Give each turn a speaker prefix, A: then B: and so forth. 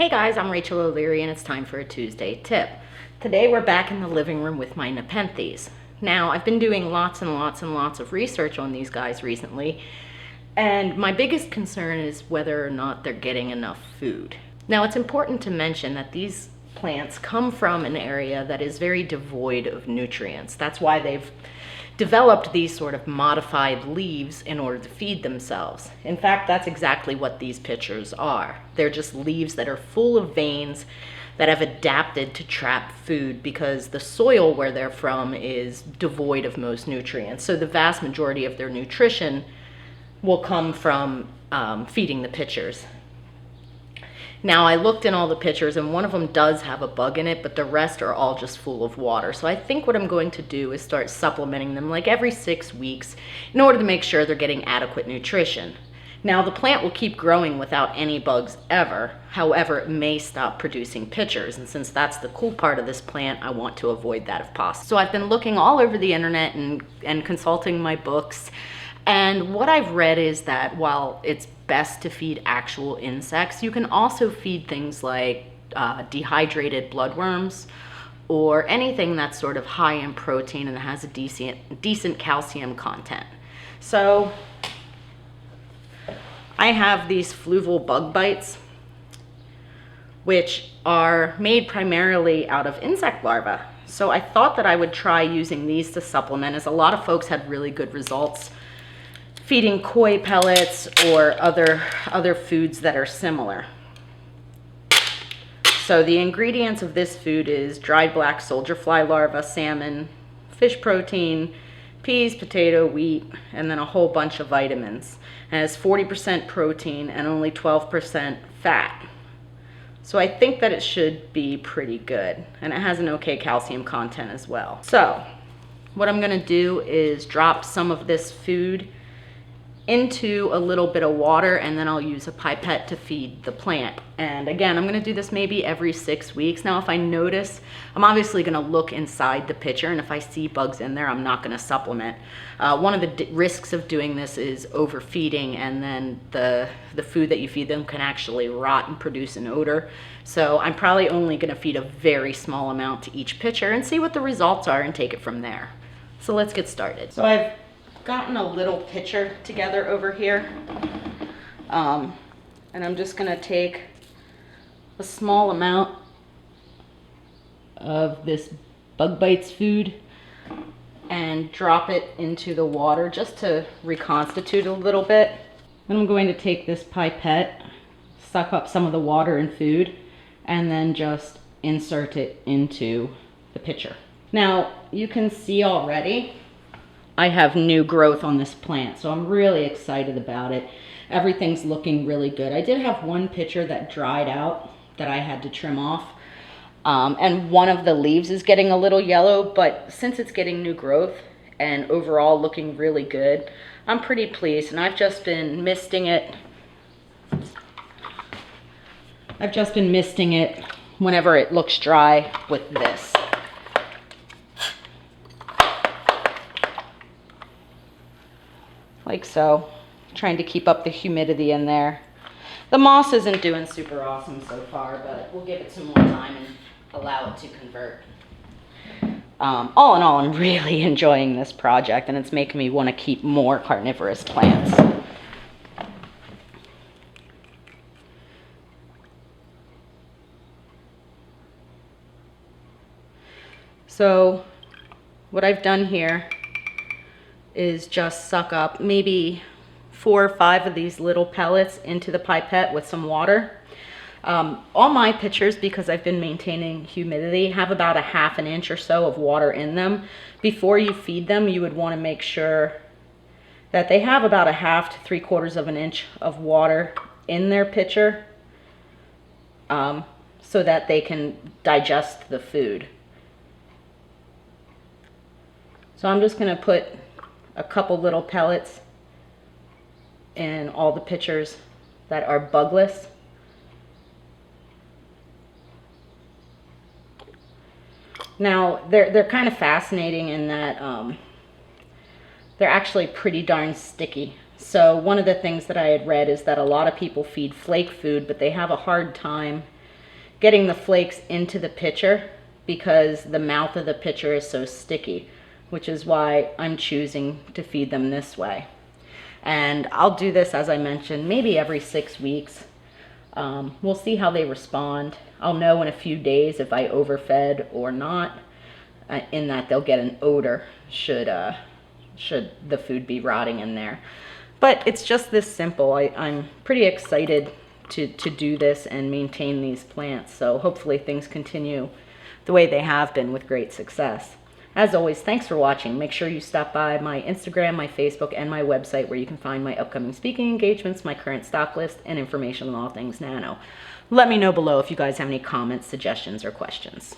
A: Hey guys, I'm Rachel O'Leary and it's time for a Tuesday tip. Today we're back in the living room with my Nepenthes. Now, I've been doing lots and lots and lots of research on these guys recently, and my biggest concern is whether or not they're getting enough food. Now, it's important to mention that these plants come from an area that is very devoid of nutrients. That's why they've developed these sort of modified leaves in order to feed themselves. In fact, that's exactly what these pictures are. They're just leaves that are full of veins that have adapted to trap food because the soil where they're from is devoid of most nutrients. So the vast majority of their nutrition will come from feeding the pitchers. Now, I looked in all the pitchers and one of them does have a bug in it, but the rest are all just full of water. So I think what I'm going to do is start supplementing them like every 6 weeks in order to make sure they're getting adequate nutrition. Now, the plant will keep growing without any bugs ever. However, it may stop producing pitchers. And since that's the cool part of this plant, I want to avoid that if possible. So I've been looking all over the internet and consulting my books. And what I've read is that while it's best to feed actual insects, you can also feed things like dehydrated bloodworms or anything that's sort of high in protein and has a decent calcium content. So I have these fluval bug bites, which are made primarily out of insect larvae. So I thought that I would try using these to supplement, as a lot of folks had really good results feeding koi pellets or other foods that are similar. So the ingredients of this food is dried black soldier fly larva, salmon, fish protein, peas, potato, wheat, and then a whole bunch of vitamins. And it has 40% protein and only 12% fat. So I think that it should be pretty good. And it has an okay calcium content as well. So what I'm gonna do is drop some of this food into a little bit of water, and then I'll use a pipette to feed the plant. And again, I'm going to do this maybe every 6 weeks. Now, if I notice, I'm obviously going to look inside the pitcher, and if I see bugs in there, I'm not going to supplement. One of the risks of doing this is overfeeding, and then the food that you feed them can actually rot and produce an odor. So I'm probably only going to feed a very small amount to each pitcher and see what the results are and take it from there. So let's get started. So I've gotten a little pitcher together over here, and I'm just going to take a small amount of this bug bites food and drop it into the water just to reconstitute a little bit. Then I'm going to take this pipette, suck up some of the water and food, and then just insert it into the pitcher. Now, you can see already I have new growth on this plant, so I'm really excited about it. Everything's looking really good. I did have one pitcher that dried out that I had to trim off, and one of the leaves is getting a little yellow, but since it's getting new growth and overall looking really good, I'm pretty pleased. And I've just been misting it. Whenever it looks dry with this. Like so, trying to keep up the humidity in there. The moss isn't doing super awesome so far, but we'll give it some more time and allow it to convert. All in all, I'm really enjoying this project, and it's making me want to keep more carnivorous plants. So what I've done here is just suck up maybe 4 or 5 of these little pellets into the pipette with some water. All my pitchers, because I've been maintaining humidity, have about a ½ an inch or so of water in them. Before you feed them, you would want to make sure that they have about a ½ to 3/4 of an inch of water in their pitcher, so that they can digest the food. So I'm just going to put a couple little pellets in all the pitchers that are bugless. Now, they're kind of fascinating in that they're actually pretty darn sticky. So one of the things that I had read is that a lot of people feed flake food, but they have a hard time getting the flakes into the pitcher because the mouth of the pitcher is so sticky, which is why I'm choosing to feed them this way. And I'll do this, as I mentioned, maybe every 6 weeks. We'll see how they respond. I'll know in a few days if I overfed or not, in that they'll get an odor should the food be rotting in there. But it's just this simple. I'm pretty excited to do this and maintain these plants. So hopefully things continue the way they have been with great success. As always, thanks for watching. Make sure you stop by my Instagram, my Facebook, and my website where you can find my upcoming speaking engagements, my current stock list, and information on all things nano. Let me know below if you guys have any comments, suggestions, or questions.